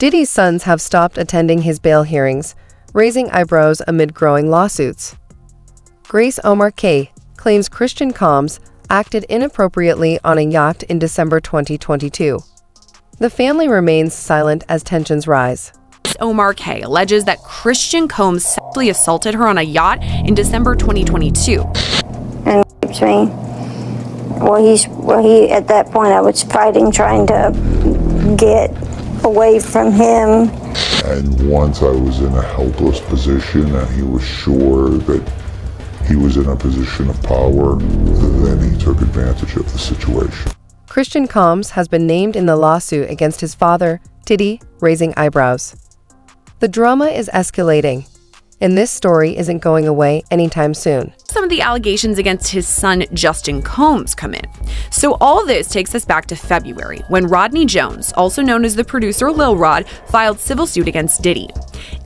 Diddy's sons have stopped attending his bail hearings, raising eyebrows amid growing lawsuits. Grace Omar K. claims Christian Combs acted inappropriately on a yacht in December 2022. The family remains silent as tensions rise. Omar K. alleges that Christian Combs sexually assaulted her on a yacht in December 2022. And raped me. He at that point I was fighting, trying to get away from him. And once I was in a helpless position and he was sure that he was in a position of power, then he took advantage of the situation. Christian Combs has been named in the lawsuit against his father, Diddy, raising eyebrows. The drama is escalating, and this story isn't going away anytime soon. Some of the allegations against his son, Justin Combs, come in. So all this takes us back to February, when Rodney Jones, also known as the producer Lil Rod, filed civil suit against Diddy.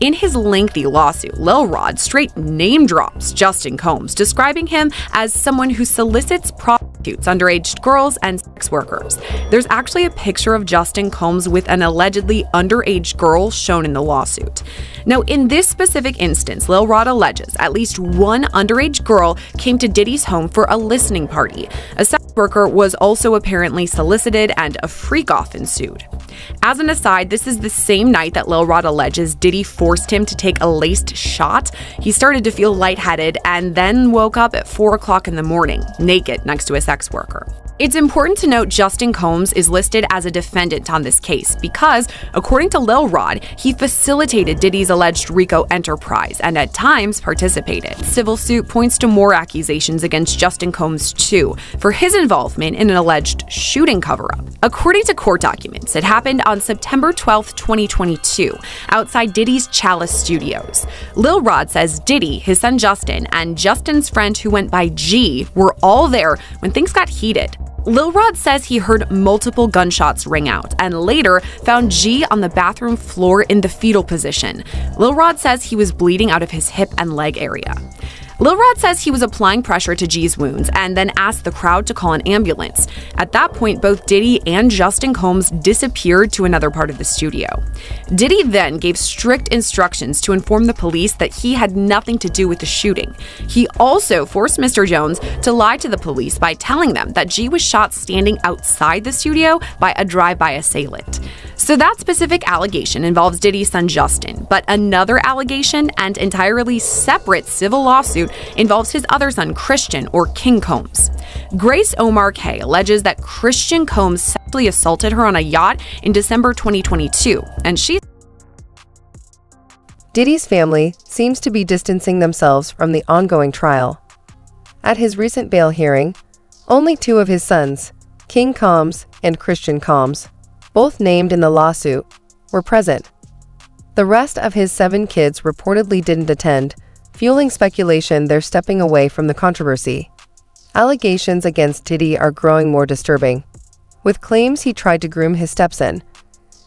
In his lengthy lawsuit, Lil Rod straight name drops Justin Combs, describing him as someone who solicits prostitutes, underage girls, and sex workers. There's actually a picture of Justin Combs with an allegedly underage girl shown in the lawsuit. Now, in this specific instance, Lil Rod alleges at least one underage girl came to Diddy's home for a listening party. A sex worker was also apparently solicited, and a freak-off ensued. As an aside, this is the same night that Lil Rod alleges Diddy forced him to take a laced shot. He started to feel lightheaded and then woke up at 4 o'clock in the morning, naked next to a sex worker. It's important to note Justin Combs is listed as a defendant on this case because, according to Lil Rod, he facilitated Diddy's alleged RICO enterprise and at times participated. Civil suit points to more accusations against Justin Combs too, for his involvement in an alleged shooting cover-up. According to court documents, it happened on September 12, 2022, outside Diddy's Chalice Studios. Lil Rod says Diddy, his son Justin, and Justin's friend who went by G were all there when things got heated. Lil Rod says he heard multiple gunshots ring out and later found G on the bathroom floor in the fetal position. Lil Rod says he was bleeding out of his hip and leg area. Lil Rod says he was applying pressure to G's wounds and then asked the crowd to call an ambulance. At that point, both Diddy and Justin Combs disappeared to another part of the studio. Diddy then gave strict instructions to inform the police that he had nothing to do with the shooting. He also forced Mr. Jones to lie to the police by telling them that G was shot standing outside the studio by a drive-by assailant. So that specific allegation involves Diddy's son Justin, but another allegation and entirely separate civil lawsuit involves his other son Christian, or King Combs. Grace Omar K. alleges that Christian Combs sexually assaulted her on a yacht in December 2022, and Diddy's family seems to be distancing themselves from the ongoing trial. At his recent bail hearing, only two of his sons, King Combs and Christian Combs, both named in the lawsuit, were present. The rest of his 7 kids reportedly didn't attend, fueling speculation they're stepping away from the controversy. Allegations against Diddy are growing more disturbing, with claims he tried to groom his stepson,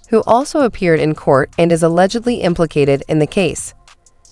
who also appeared in court and is allegedly implicated in the case.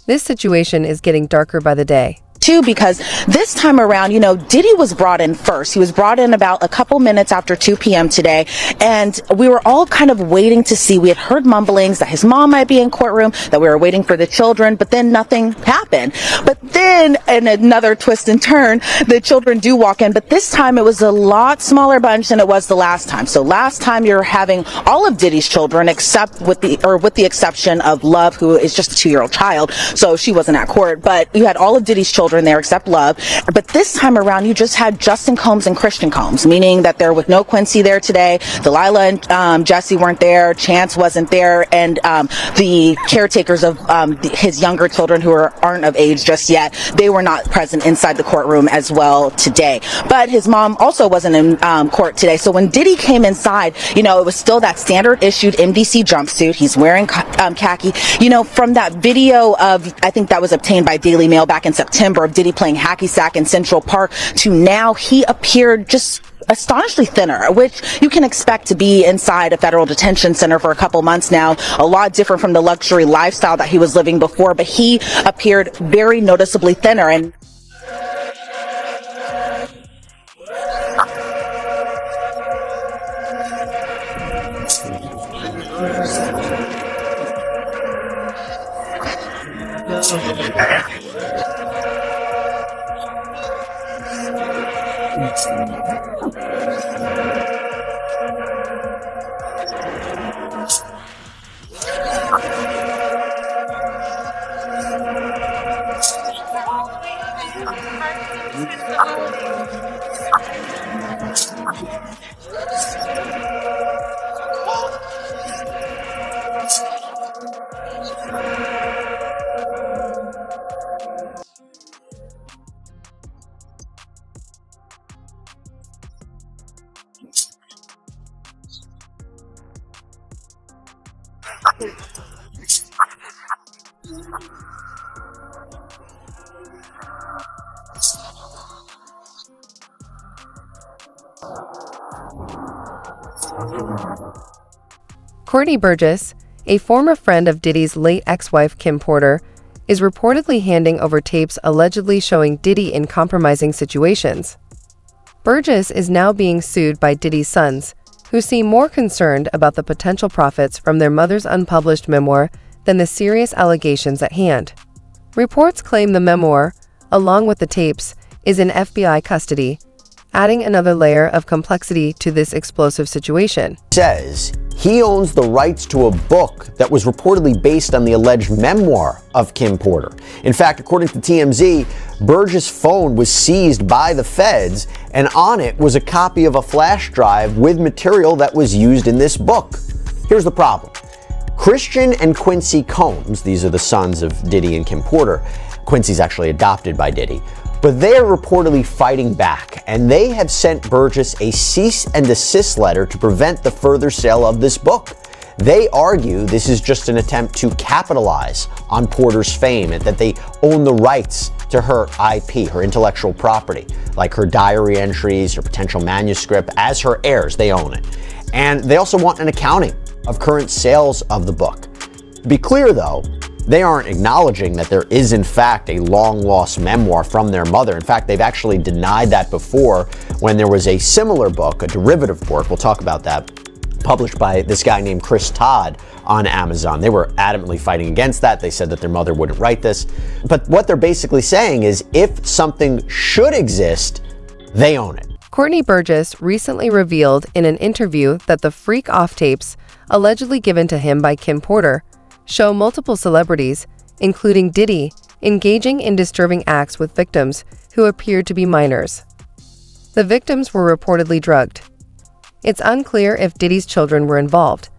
This situation is getting darker by the day. Too, because this time around, Diddy was brought in first. He was brought in about a couple minutes after 2 p.m. today, and we were all kind of waiting to see. We had heard mumblings that his mom might be in courtroom, that we were waiting for the children, but then nothing happened. But then, in another twist and turn, the children do walk in, but this time it was a lot smaller bunch than it was the last time. So last time you're having all of Diddy's children, except with the exception of Love, who is just a 2-year-old child, so she wasn't at court, but you had all of Diddy's children there except Love. But this time around, you just had Justin Combs and Christian Combs, meaning that there was no Quincy there today. Delilah and Jesse weren't there. Chance wasn't there. And the caretakers of his younger children who aren't of age just yet, they were not present inside the courtroom as well today. But his mom also wasn't in court today. So when Diddy came inside, it was still that standard issued MDC jumpsuit. He's wearing khaki. From that video of, I think that was obtained by Daily Mail back in September, of Diddy playing hacky sack in Central Park, to now he appeared just astonishingly thinner, which you can expect to be inside a federal detention center for a couple months now. A lot different from the luxury lifestyle that he was living before, but he appeared very noticeably thinner. And Courtney Burgess, a former friend of Diddy's late ex-wife Kim Porter, is reportedly handing over tapes allegedly showing Diddy in compromising situations. Burgess is now being sued by Diddy's sons, who seem more concerned about the potential profits from their mother's unpublished memoir than the serious allegations at hand. Reports claim the memoir, along with the tapes, is in FBI custody, adding another layer of complexity to this explosive situation. Says he owns the rights to a book that was reportedly based on the alleged memoir of Kim Porter. In fact, according to TMZ, Burgess' phone was seized by the feds, and on it was a copy of a flash drive with material that was used in this book. Here's the problem. Christian and Quincy Combs, these are the sons of Diddy and Kim Porter. Quincy's actually adopted by Diddy. But they are reportedly fighting back, and they have sent Burgess a cease and desist letter to prevent the further sale of this book. They argue this is just an attempt to capitalize on Porter's fame and that they own the rights to her IP, her intellectual property, like her diary entries, her potential manuscript. As her heirs, they own it. And they also want an accounting of current sales of the book. To be clear, though, they aren't acknowledging that there is, in fact, a long-lost memoir from their mother. In fact, they've actually denied that before when there was a similar book, a derivative work, we'll talk about that, published by this guy named Chris Todd on Amazon. They were adamantly fighting against that. They said that their mother wouldn't write this. But what they're basically saying is if something should exist, they own it. Courtney Burgess recently revealed in an interview that the Freak Off tapes, allegedly given to him by Kim Porter, show multiple celebrities, including Diddy, engaging in disturbing acts with victims who appeared to be minors. The victims were reportedly drugged. It's unclear if Diddy's children were involved,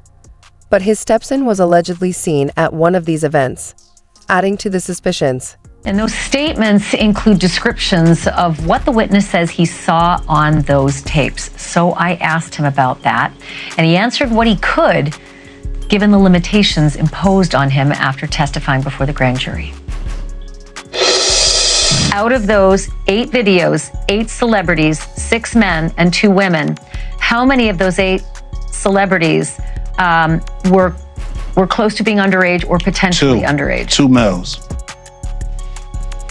but his stepson was allegedly seen at one of these events, adding to the suspicions. And those statements include descriptions of what the witness says he saw on those tapes. So I asked him about that, and he answered what he could, given the limitations imposed on him after testifying before the grand jury. Out of those 8 videos, 8 celebrities, 6 men and 2 women, how many of those 8 celebrities were close to being underage or potentially underage? 2 males.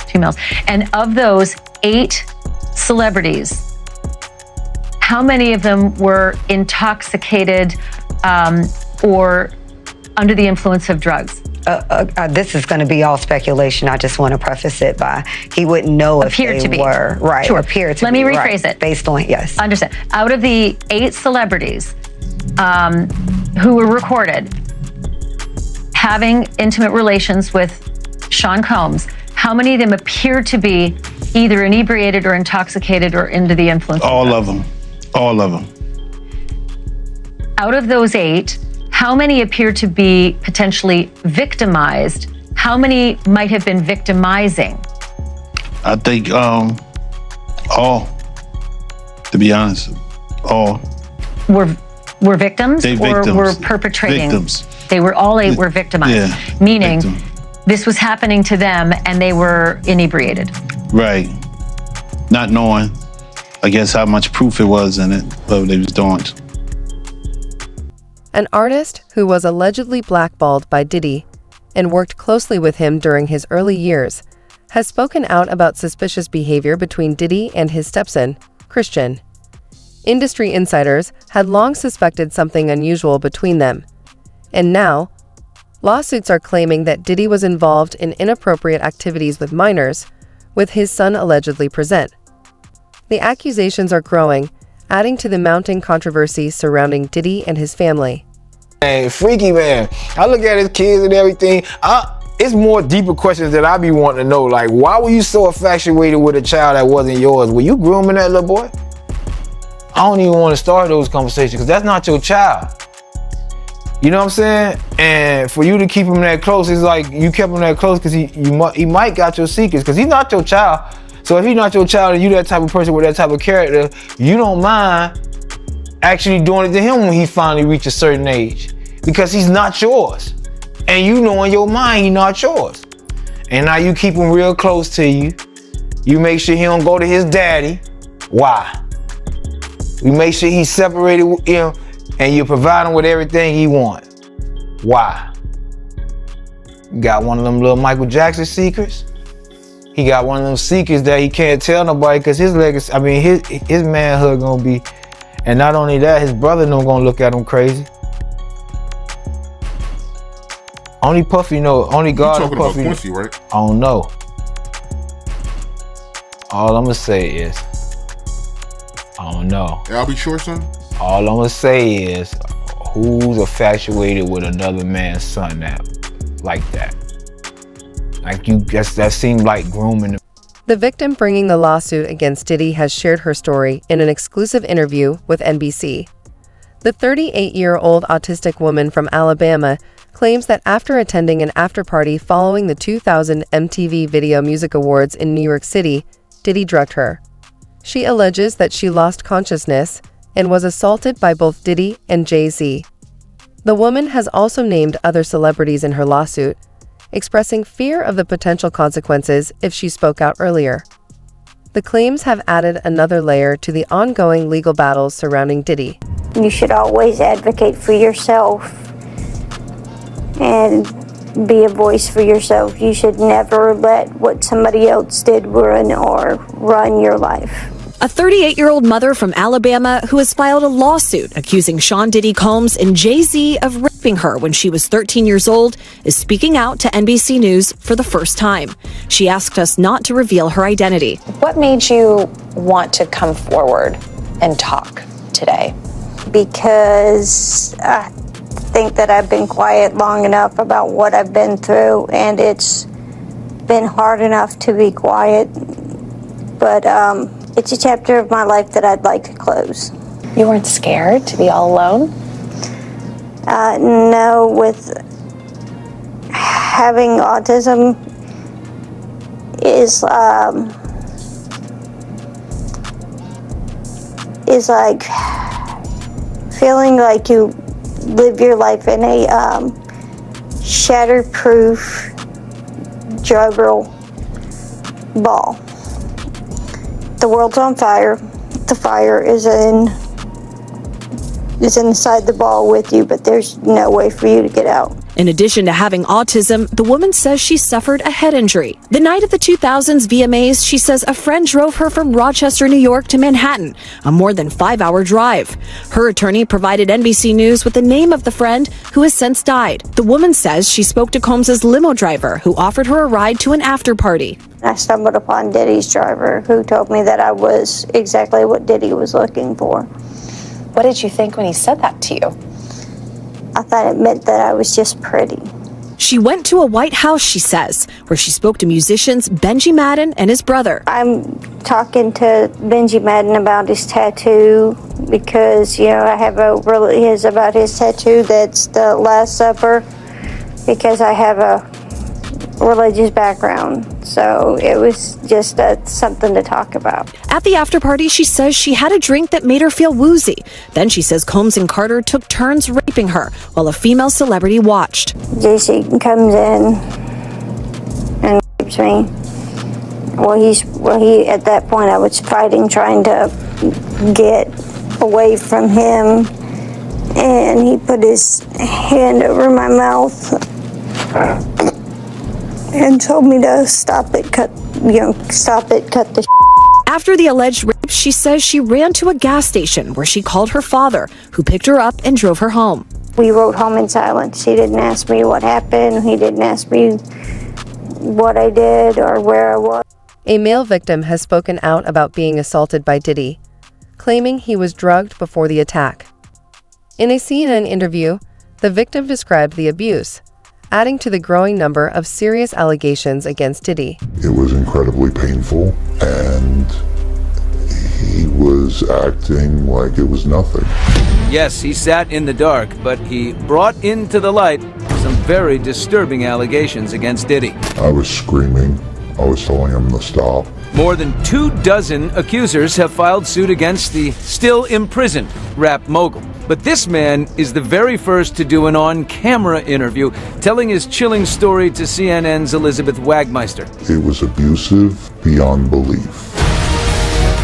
2 males. And of those 8 celebrities, how many of them were intoxicated or under the influence of drugs? This is going to be all speculation. I just want to preface it by he wouldn't know if they were. Right. Sure. Appear to Let be. me rephrase it. Based on, yes. Understand. Out of the 8 celebrities who were recorded having intimate relations with Sean Combs, how many of them appeared to be either inebriated or intoxicated or under the influence of drugs? All of them. All of them. Out of those 8, how many appear to be potentially victimized? How many might have been victimizing? I think all, to be honest, all. Were victims They or victims. were perpetrating? Victims. They were all 8 were victimized, Yeah, meaning victim. this was happening to them and they were inebriated. Right. Not knowing, I guess, how much proof it was in it, but they was doing it. An artist who was allegedly blackballed by Diddy and worked closely with him during his early years has spoken out about suspicious behavior between Diddy and his stepson, Christian. Industry insiders had long suspected something unusual between them, and now Lawsuits are claiming that Diddy was involved in inappropriate activities with minors, with his son allegedly present. The accusations are growing, adding to the mounting controversy surrounding Diddy and his family. Man, freaky man. I look at his kids and everything. It's more deeper questions that I be wanting to know. Like, why were you so infatuated with a child that wasn't yours? Were you grooming that little boy? I don't even want to start those conversations because that's not your child. You know what I'm saying? And for you to keep him that close, it's like you kept him that close because he might got your secrets because he's not your child. So if he's not your child and you that type of person with that type of character, you don't mind actually doing it to him when he finally reaches a certain age because he's not yours. And you know in your mind he's not yours. And now you keep him real close to you. You make sure he don't go to his daddy. Why? You make sure he's separated with him and you provide him with everything he wants. Why? You got one of them little Michael Jackson secrets. He got one of them secrets that he can't tell nobody because his legacy, his manhood gonna be, and not only that, his brother no gonna look at him crazy. Only Puffy know, only God and Puffy. About Quincy, right? I don't know. All I'm gonna say is, I don't know. Yeah, I'll be sure, son. All I'm gonna say is, who's infatuated with another man's son like that? Like that seemed like grooming. The victim bringing the lawsuit against Diddy has shared her story in an exclusive interview with NBC. The 38-year-old autistic woman from Alabama claims that after attending an after-party following the 2000 MTV Video Music Awards in New York City, Diddy drugged her. She alleges that she lost consciousness and was assaulted by both Diddy and Jay-Z. The woman has also named other celebrities in her lawsuit, expressing fear of the potential consequences if she spoke out earlier. The claims have added another layer to the ongoing legal battles surrounding Diddy. You should always advocate for yourself and be a voice for yourself. You should never let what somebody else did ruin or run your life. A 38-year-old mother from Alabama who has filed a lawsuit accusing Sean Diddy Combs and Jay-Z of raping her when she was 13 years old is speaking out to NBC News for the first time. She asked us not to reveal her identity. What made you want to come forward and talk today? Because I think that I've been quiet long enough about what I've been through, and it's been hard enough to be quiet. But it's a chapter of my life that I'd like to close. You weren't scared to be all alone? No, with having autism is like feeling like you live your life in a shatterproof juggle ball. The world's on fire. The fire is inside the ball with you, but there's no way for you to get out. In addition to having autism, the woman says she suffered a head injury. The night of the 2000s VMAs, she says a friend drove her from Rochester, New York to Manhattan, a more than 5-hour drive. Her attorney provided NBC News with the name of the friend who has since died. The woman says she spoke to Combs' limo driver who offered her a ride to an after party. I stumbled upon Diddy's driver who told me that I was exactly what Diddy was looking for. What did you think when he said that to you? I thought it meant that I was just pretty. She went to a White House, she says, where she spoke to musicians Benji Madden and his brother. I'm talking to Benji Madden about his tattoo because, I have about his tattoo that's the Last Supper because I have a religious background. So it was just something to talk about. At the after party, she says she had a drink that made her feel woozy. Then she says Combs and Carter took turns raping her while a female celebrity watched. JC comes in and rapes me. He at that point I was fighting, trying to get away from him, and he put his hand over my mouth and told me to stop it, cut the After the alleged rape, she says she ran to a gas station where she called her father, who picked her up and drove her home. We rode home in silence. He didn't ask me what happened. He didn't ask me what I did or where I was. A male victim has spoken out about being assaulted by Diddy, claiming he was drugged before the attack. In a CNN interview, the victim described the abuse, adding to the growing number of serious allegations against Diddy. It was incredibly painful, and he was acting like it was nothing. Yes, he sat in the dark, but he brought into the light some very disturbing allegations against Diddy. I was screaming. I was telling him to stop. More than 24 accusers have filed suit against the still imprisoned rap mogul. But this man is the very first to do an on-camera interview, telling his chilling story to CNN's Elizabeth Wagmeister. It was abusive beyond belief.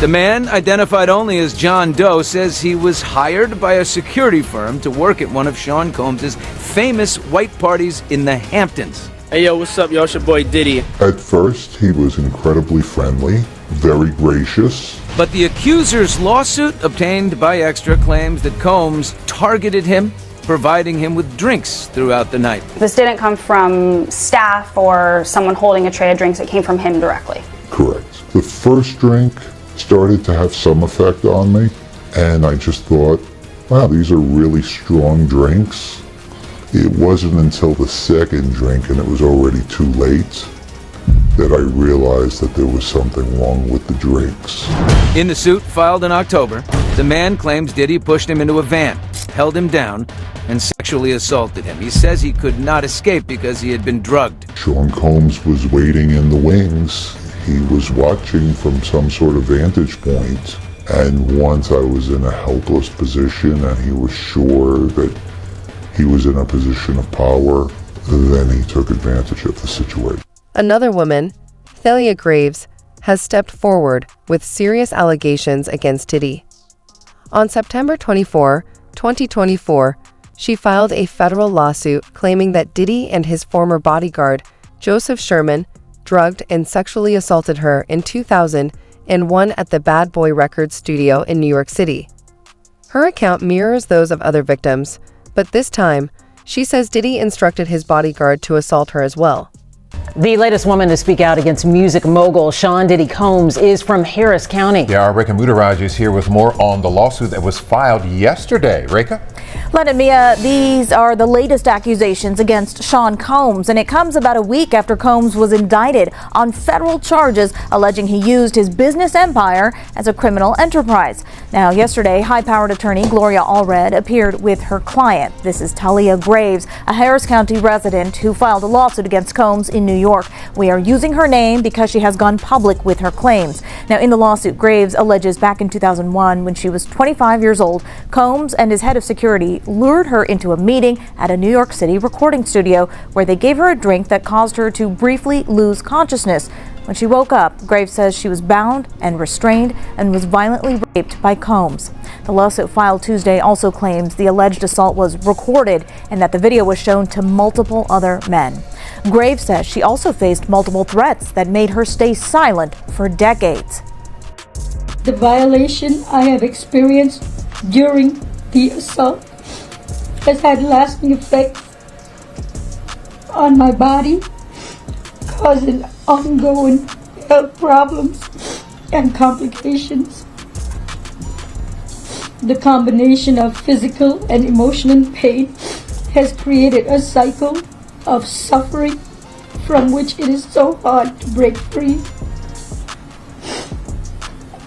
The man, identified only as John Doe, says he was hired by a security firm to work at one of Sean Combs' famous white parties in the Hamptons. Hey, yo, what's up, yo? It's your boy Diddy. At first, he was incredibly friendly, very gracious. But the accuser's lawsuit, obtained by Extra, claims that Combs targeted him, providing him with drinks throughout the night. This didn't come from staff or someone holding a tray of drinks. It came from him directly. Correct. The first drink started to have some effect on me, and I just thought, wow, these are really strong drinks. It wasn't until the second drink, and it was already too late, that I realized that there was something wrong with the drinks. In the suit filed in October, the man claims Diddy pushed him into a van, held him down, and sexually assaulted him. He says he could not escape because he had been drugged. Sean Combs was waiting in the wings. He was watching from some sort of vantage point, and once I was in a helpless position and he was sure that he was in a position of power, then he took advantage of the situation. Another woman, Thalia Graves, has stepped forward with serious allegations against Diddy. On September 24, 2024, she filed a federal lawsuit claiming that Diddy and his former bodyguard, Joseph Sherman, drugged and sexually assaulted her in 2001 at the Bad Boy Records studio in New York City. Her account mirrors those of other victims, but this time, she says Diddy instructed his bodyguard to assault her as well. The latest woman to speak out against music mogul Sean Diddy Combs is from Harris County. Yeah, our Reka Mudaraj is here with more on the lawsuit that was filed yesterday. Reka? Len and Mia, these are the latest accusations against Sean Combs, and it comes about a week after Combs was indicted on federal charges alleging he used his business empire as a criminal enterprise. Now, yesterday, high-powered attorney Gloria Allred appeared with her client. This is Thalia Graves, a Harris County resident who filed a lawsuit against Combs in New York. We are using her name because she has gone public with her claims. Now, in the lawsuit, Graves alleges back in 2001, when she was 25 years old, Combs and his head of security lured her into a meeting at a New York City recording studio where they gave her a drink that caused her to briefly lose consciousness. When she woke up, Graves says she was bound and restrained and was violently raped by Combs. The lawsuit filed Tuesday also claims the alleged assault was recorded and that the video was shown to multiple other men. Graves says she also faced multiple threats that made her stay silent for decades. The violation I have experienced during the assault has had lasting effects on my body, causing ongoing health problems and complications. The combination of physical and emotional pain has created a cycle of suffering from which it is so hard to break free.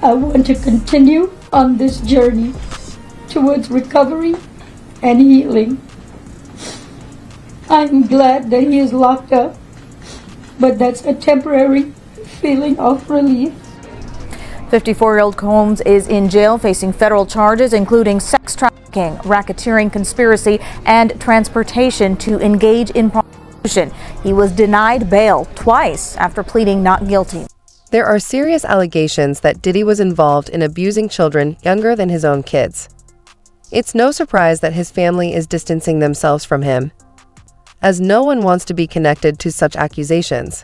I want to continue on this journey towards recovery and healing. I'm glad that he is locked up, but that's a temporary feeling of relief. 54-year-old Combs is in jail facing federal charges including sex trafficking, racketeering, conspiracy, and transportation to engage in prostitution. He was denied bail twice after pleading not guilty. There are serious allegations that Diddy was involved in abusing children younger than his own kids. It's no surprise that his family is distancing themselves from him, as no one wants to be connected to such accusations.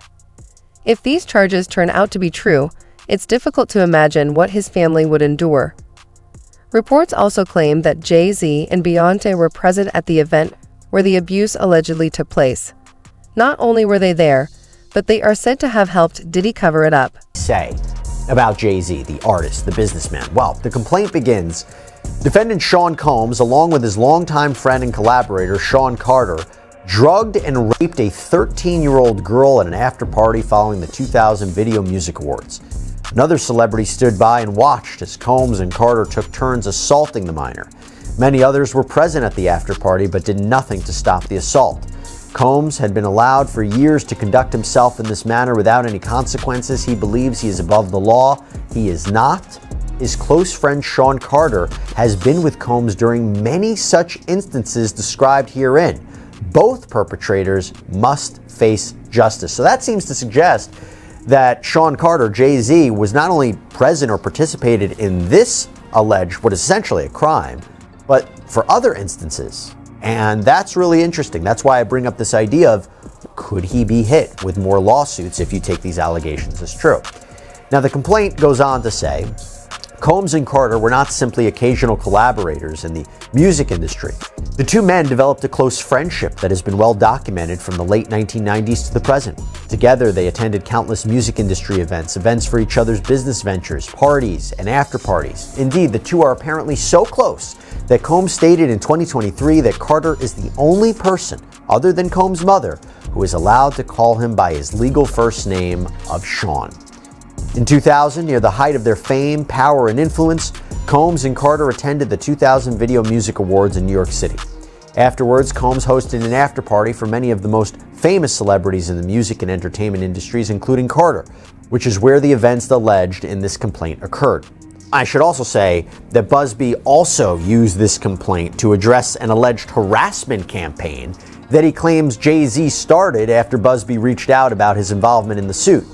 If these charges turn out to be true, it's difficult to imagine what his family would endure. Reports also claim that Jay-Z and Beyoncé were present at the event where the abuse allegedly took place. Not only were they there, but they are said to have helped Diddy cover it up. Say about Jay-Z, the artist, the businessman. Well, the complaint begins. Defendant Sean Combs, along with his longtime friend and collaborator, Sean Carter, drugged and raped a 13-year-old girl at an after-party following the 2000 Video Music Awards. Another celebrity stood by and watched as Combs and Carter took turns assaulting the minor. Many others were present at the after-party but did nothing to stop the assault. Combs had been allowed for years to conduct himself in this manner without any consequences. He believes he is above the law. He is not. His close friend Sean Carter has been with Combs during many such instances described herein. Both perpetrators must face justice. So that seems to suggest that Sean Carter, Jay-Z, was not only present or participated in this alleged, what is essentially a crime, but for other instances. And that's really interesting. That's why I bring up this idea of, could he be hit with more lawsuits if you take these allegations as true? Now, the complaint goes on to say, Combs and Carter were not simply occasional collaborators in the music industry. The two men developed a close friendship that has been well documented from the late 1990s to the present. Together, they attended countless music industry events for each other's business ventures, parties, and after parties. Indeed, the two are apparently so close that Combs stated in 2023 that Carter is the only person, other than Combs' mother, who is allowed to call him by his legal first name of Sean. In 2000, near the height of their fame, power, and influence, Combs and Carter attended the 2000 Video Music Awards in New York City. Afterwards, Combs hosted an after-party for many of the most famous celebrities in the music and entertainment industries, including Carter, which is where the events alleged in this complaint occurred. I should also say that Busby also used this complaint to address an alleged harassment campaign that he claims Jay-Z started after Busby reached out about his involvement in the suit.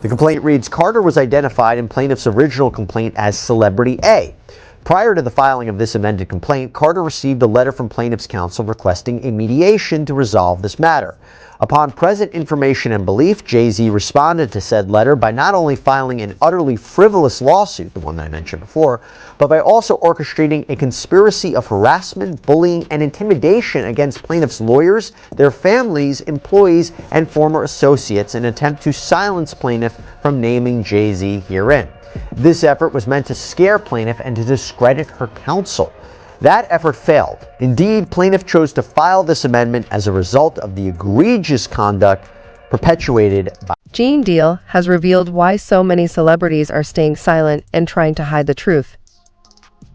The complaint reads, Carter was identified in plaintiff's original complaint as Celebrity A. Prior to the filing of this amended complaint, Carter received a letter from plaintiff's counsel requesting a mediation to resolve this matter. Upon present information and belief, Jay-Z responded to said letter by not only filing an utterly frivolous lawsuit, the one that I mentioned before, but by also orchestrating a conspiracy of harassment, bullying, and intimidation against plaintiffs' lawyers, their families, employees, and former associates in an attempt to silence plaintiff from naming Jay-Z herein. This effort was meant to scare plaintiff and to discredit her counsel. That effort failed. Indeed, plaintiff chose to file this amendment as a result of the egregious conduct perpetuated by Gene Deal has revealed why so many celebrities are staying silent and trying to hide the truth.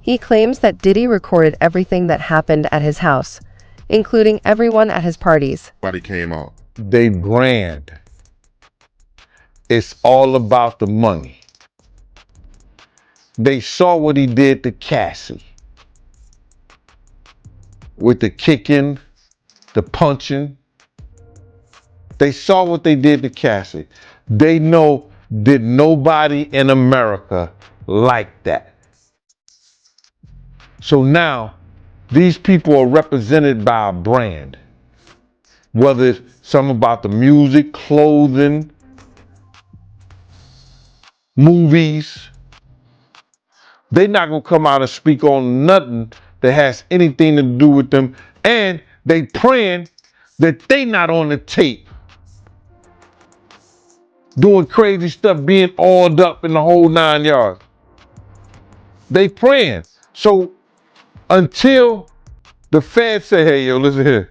He claims that Diddy recorded everything that happened at his house, including everyone at his parties. Everybody came out. They brand. It's all about the money. They saw what he did to Cassie. With the kicking, the punching. They saw what they did to Cassie. They know that nobody in America like that. So now, these people are represented by a brand. Whether it's something about the music, clothing, movies. They're not going to come out and speak on nothing that has anything to do with them. And they praying that they not on the tape doing crazy stuff, being oiled up in the whole 9 yards. They praying. So until the feds say, hey, yo, listen here.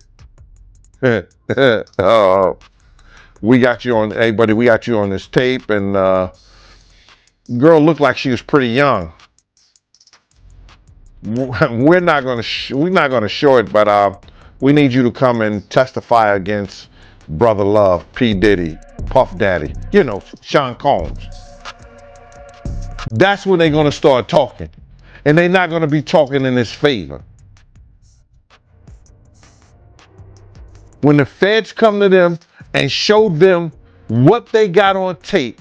We got you on, hey, buddy, we got you on this tape. And girl looked like she was pretty young. We're not going to show it, but we need you to come and testify against Brother Love, P. Diddy, Puff Daddy, you know, Sean Combs. That's when they're going to start talking. And they're not going to be talking in his favor. When the feds come to them and show them what they got on tape,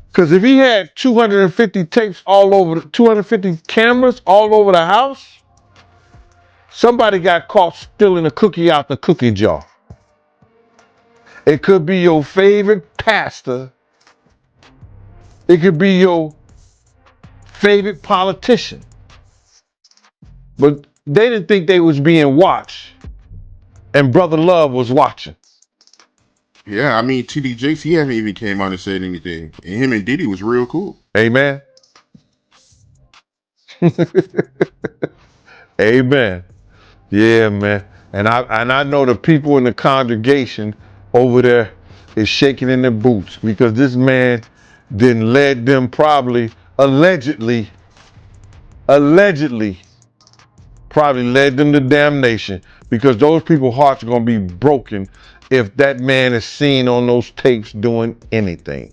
because if he had 250 tapes all over, 250 cameras all over the house, somebody got caught stealing a cookie out the cookie jar. It could be your favorite pastor. It could be your favorite politician. but they didn't think they was being watched. And Brother Love was watching. Yeah, I mean, TD Jakes, he haven't even came out and said anything. And him and Diddy was real cool. Amen. Amen. Yeah, man. And I know the people in the congregation over there is shaking in their boots because this man then led them probably allegedly probably led them to damnation because those people's hearts are going to be broken if that man is seen on those tapes doing anything.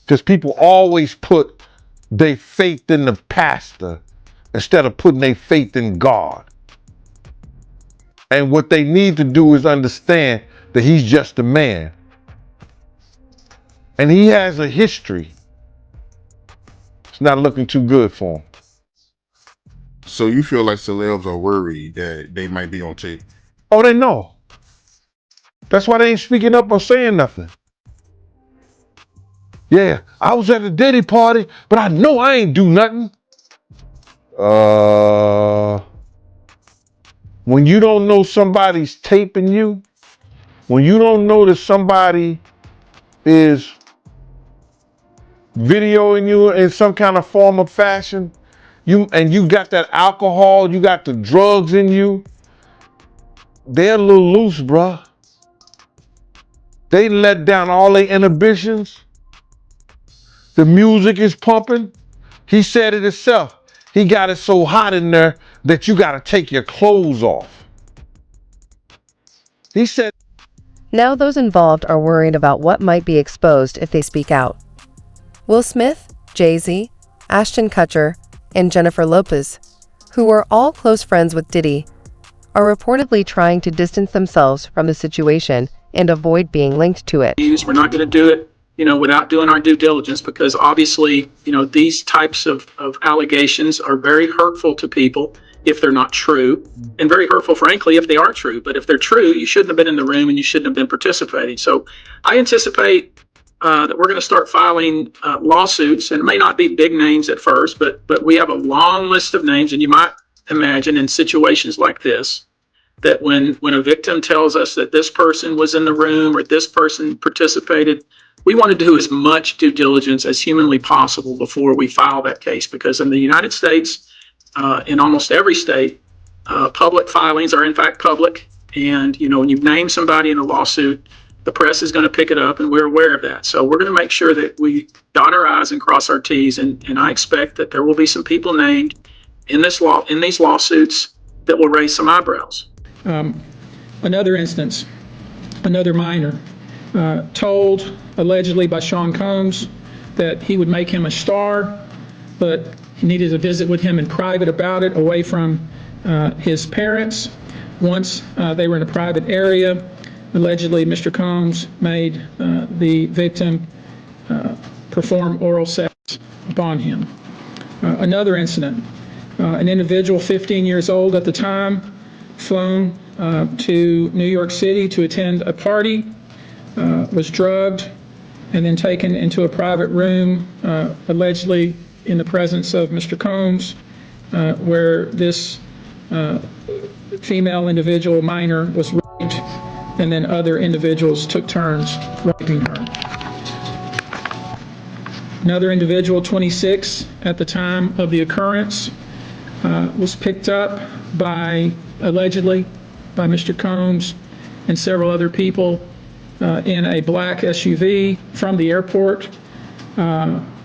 Because people always put their faith in the pastor instead of putting their faith in God. And what they need to do is understand that he's just a man. And he has a history. It's not looking too good for him. So you feel like celebs are worried that they might be on tape? Oh, they know. That's why they ain't speaking up or saying nothing. Yeah, I was at a Diddy party, but I know I ain't do nothing. When you don't know somebody's taping you, when you don't know that somebody is videoing you in some kind of form of fashion, you got that alcohol, you got the drugs in you, they're a little loose, bruh. They let down all their inhibitions. The music is pumping. He said it himself. He got it so hot in there that you got to take your clothes off. He said. Now those involved are worried about what might be exposed if they speak out. Will Smith, Jay-Z, Ashton Kutcher, and Jennifer Lopez, who were all close friends with Diddy, are reportedly trying to distance themselves from the situation and avoid being linked to it. We're not going to do it, without doing our due diligence, because obviously, these types of allegations are very hurtful to people if they're not true, and very hurtful, frankly, if they are true. But if they're true, you shouldn't have been in the room and you shouldn't have been participating. So I anticipate that we're going to start filing lawsuits, and it may not be big names at first, but we have a long list of names, and you might imagine in situations like this, that when a victim tells us that this person was in the room or this person participated, we want to do as much due diligence as humanly possible before we file that case. Because in the United States, in almost every state, public filings are in fact public. And, when you name somebody in a lawsuit, the press is going to pick it up, and we're aware of that. So we're going to make sure that we dot our I's and cross our T's. And I expect that there will be some people named in these lawsuits that will raise some eyebrows. Another instance, another minor, told allegedly by Sean Combs that he would make him a star, but he needed a visit with him in private about it, away from his parents. Once they were in a private area, allegedly Mr. Combs made the victim perform oral sex upon him. Another incident, an individual 15 years old at the time, flown to New York City to attend a party, was drugged, and then taken into a private room, allegedly in the presence of Mr. Combs, where this female individual, minor, was raped, and then other individuals took turns raping her. Another individual, 26 at the time of the occurrence, was picked up allegedly by Mr. Combs and several other people in a black SUV from the airport,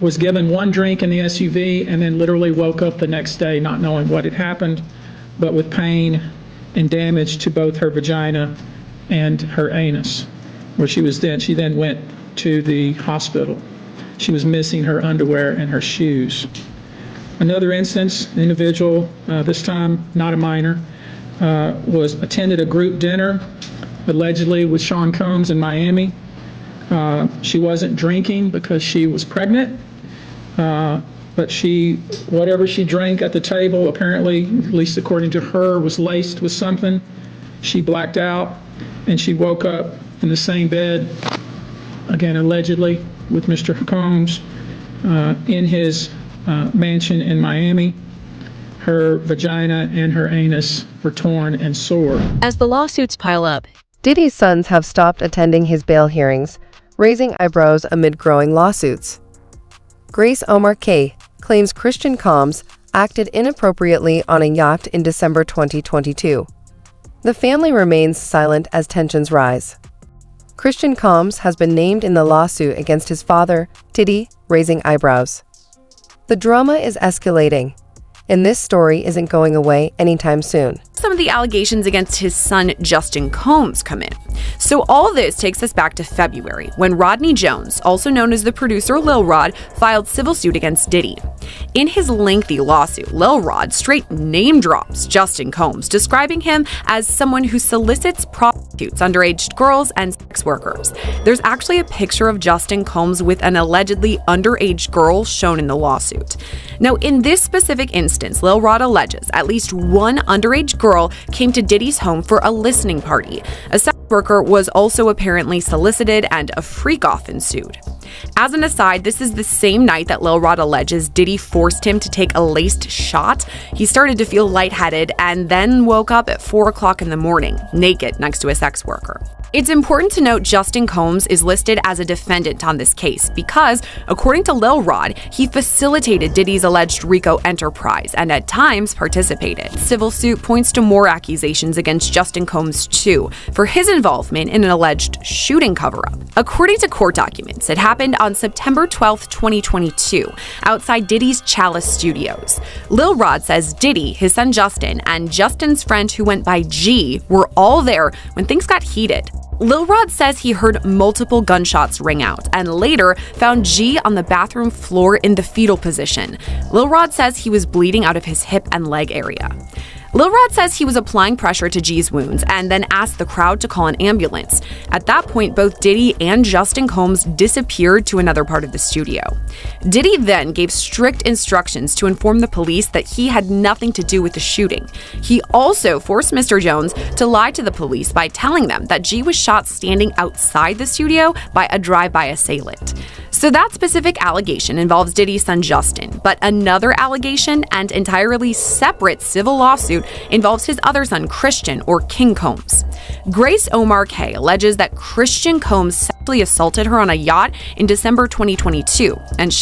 was given one drink in the SUV, and then literally woke up the next day not knowing what had happened, but with pain and damage to both her vagina and her anus, where she then went to the hospital. She was missing her underwear and her shoes. Another instance, an individual, this time not a minor, attended a group dinner, allegedly with Sean Combs in Miami. She wasn't drinking because she was pregnant, but whatever she drank at the table, apparently, at least according to her, was laced with something. She blacked out, and she woke up in the same bed, again allegedly, with Mr. Combs in his mansion in Miami. her vagina and her anus were torn and sore. As the lawsuits pile up, Diddy's sons have stopped attending his bail hearings, raising eyebrows amid growing lawsuits. Grace Omar K. claims Christian Combs acted inappropriately on a yacht in December 2022. The family remains silent as tensions rise. Christian Combs has been named in the lawsuit against his father, Diddy, raising eyebrows. The drama is escalating, and this story isn't going away anytime soon. Some of the allegations against his son Justin Combs come in. So all this takes us back to February, when Rodney Jones, also known as the producer Lil Rod, filed civil suit against Diddy. In his lengthy lawsuit, Lil Rod straight name drops Justin Combs, describing him as someone who solicits prostitutes, underage girls, and sex workers. There's actually a picture of Justin Combs with an allegedly underage girl shown in the lawsuit. Now, in this specific instance, Lil Rod alleges at least one underage girl came to Diddy's home for a listening party. A sex worker was also apparently solicited, and a freak-off ensued. As an aside, this is the same night that Lil Rod alleges Diddy forced him to take a laced shot. He started to feel lightheaded and then woke up at 4 o'clock in the morning, naked next to a sex worker. It's important to note Justin Combs is listed as a defendant on this case because, according to Lil Rod, he facilitated Diddy's alleged RICO enterprise and at times participated. Civil suit points to more accusations against Justin Combs too, for his involvement in an alleged shooting cover-up. According to court documents, it happened on September 12, 2022, outside Diddy's Chalice Studios. Lil Rod says Diddy, his son Justin, and Justin's friend who went by G were all there when things got heated. Lil Rod says he heard multiple gunshots ring out and later found G on the bathroom floor in the fetal position. Lil Rod says he was bleeding out of his hip and leg area. Lil Rod says he was applying pressure to G's wounds and then asked the crowd to call an ambulance. At that point, both Diddy and Justin Combs disappeared to another part of the studio. Diddy then gave strict instructions to inform the police that he had nothing to do with the shooting. He also forced Mr. Jones to lie to the police by telling them that G was shot standing outside the studio by a drive-by assailant. So that specific allegation involves Diddy's son Justin, but another allegation and entirely separate civil lawsuit involves his other son Christian, or King Combs. Grace Omar K. alleges that Christian Combs sexually assaulted her on a yacht in December 2022, and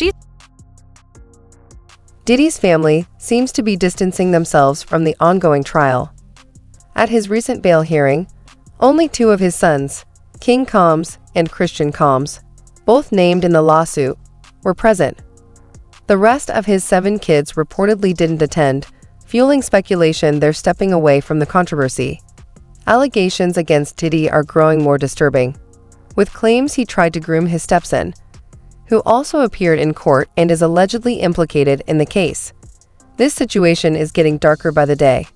Diddy's family seems to be distancing themselves from the ongoing trial. At his recent bail hearing, only 2 of his sons, King Combs and Christian Combs, both named in the lawsuit, were present. The rest of his 7 kids reportedly didn't attend, fueling speculation they're stepping away from the controversy. Allegations against Diddy are growing more disturbing, with claims he tried to groom his stepson, who also appeared in court and is allegedly implicated in the case. This situation is getting darker by the day.